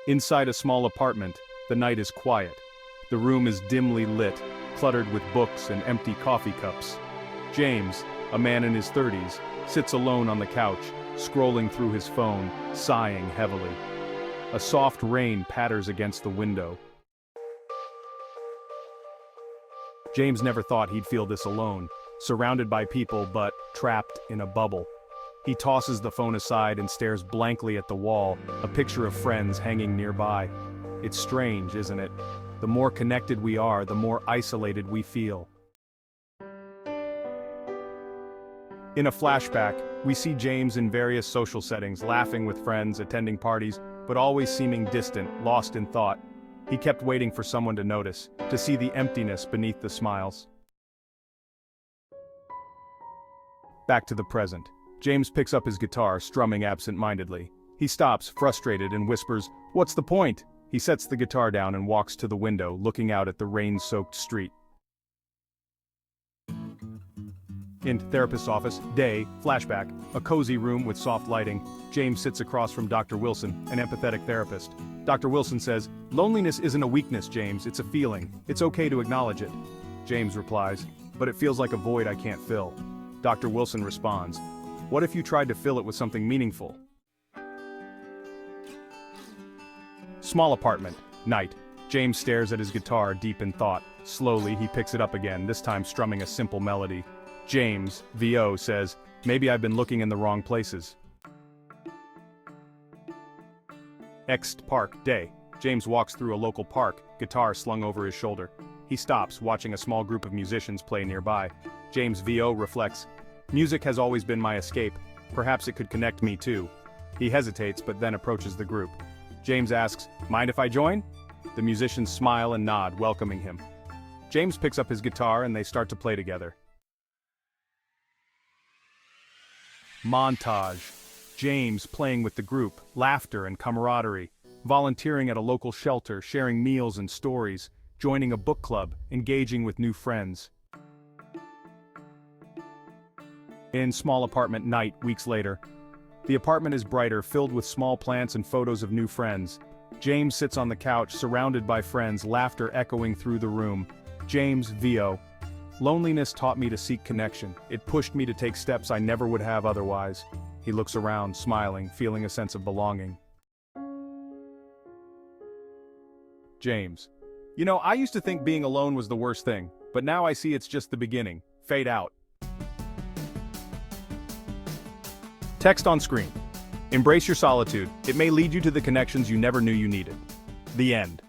Inside a small apartment, the night is quiet. The room is dimly lit, cluttered with books and empty coffee cups. James, a man in his 30s, sits alone on the couch, scrolling through his phone, sighing heavily. A soft rain patters against the window. James never thought he'd feel this alone, surrounded by people but trapped in a bubble. He tosses the phone aside and stares blankly at the wall, a picture of friends hanging nearby. It's strange, isn't it? The more connected we are, the more isolated we feel. In a flashback, we see James in various social settings, laughing with friends, attending parties, but always seeming distant, lost in thought. He kept waiting for someone to notice, to see the emptiness beneath the smiles. Back to the present. James picks up his guitar, strumming absent-mindedly. He stops, frustrated, and whispers, "What's the point?" He sets the guitar down and walks to the window, looking out at the rain-soaked street. In therapist's office, day, flashback, a cozy room with soft lighting. James sits across from Dr. Wilson, an empathetic therapist. Dr. Wilson says, "Loneliness isn't a weakness, James, it's a feeling. It's okay to acknowledge it." James replies, "But it feels like a void I can't fill." Dr. Wilson responds, "What if you tried to fill it with something meaningful?" Small apartment, night. James stares at his guitar, deep in thought. Slowly, he picks it up again, this time strumming a simple melody. James, VO, says, "Maybe I've been looking in the wrong places." Ext Park, day. James walks through a local park, guitar slung over his shoulder. He stops, watching a small group of musicians play nearby. James, VO, reflects, "Music has always been my escape. Perhaps it could connect me too." He hesitates, but then approaches the group. James asks, "Mind if I join?" The musicians smile and nod, welcoming him. James picks up his guitar and they start to play together. Montage. James playing with the group, laughter and camaraderie, volunteering at a local shelter, sharing meals and stories, joining a book club, engaging with new friends. In small apartment night, weeks later. The apartment is brighter, filled with small plants and photos of new friends. James sits on the couch, surrounded by friends, laughter echoing through the room. James, VO. "Loneliness taught me to seek connection. It pushed me to take steps I never would have otherwise." He looks around, smiling, feeling a sense of belonging. James. "You know, I used to think being alone was the worst thing, but now I see it's just the beginning." Fade out. Text on screen. Embrace your solitude. It may lead you to the connections you never knew you needed. The end.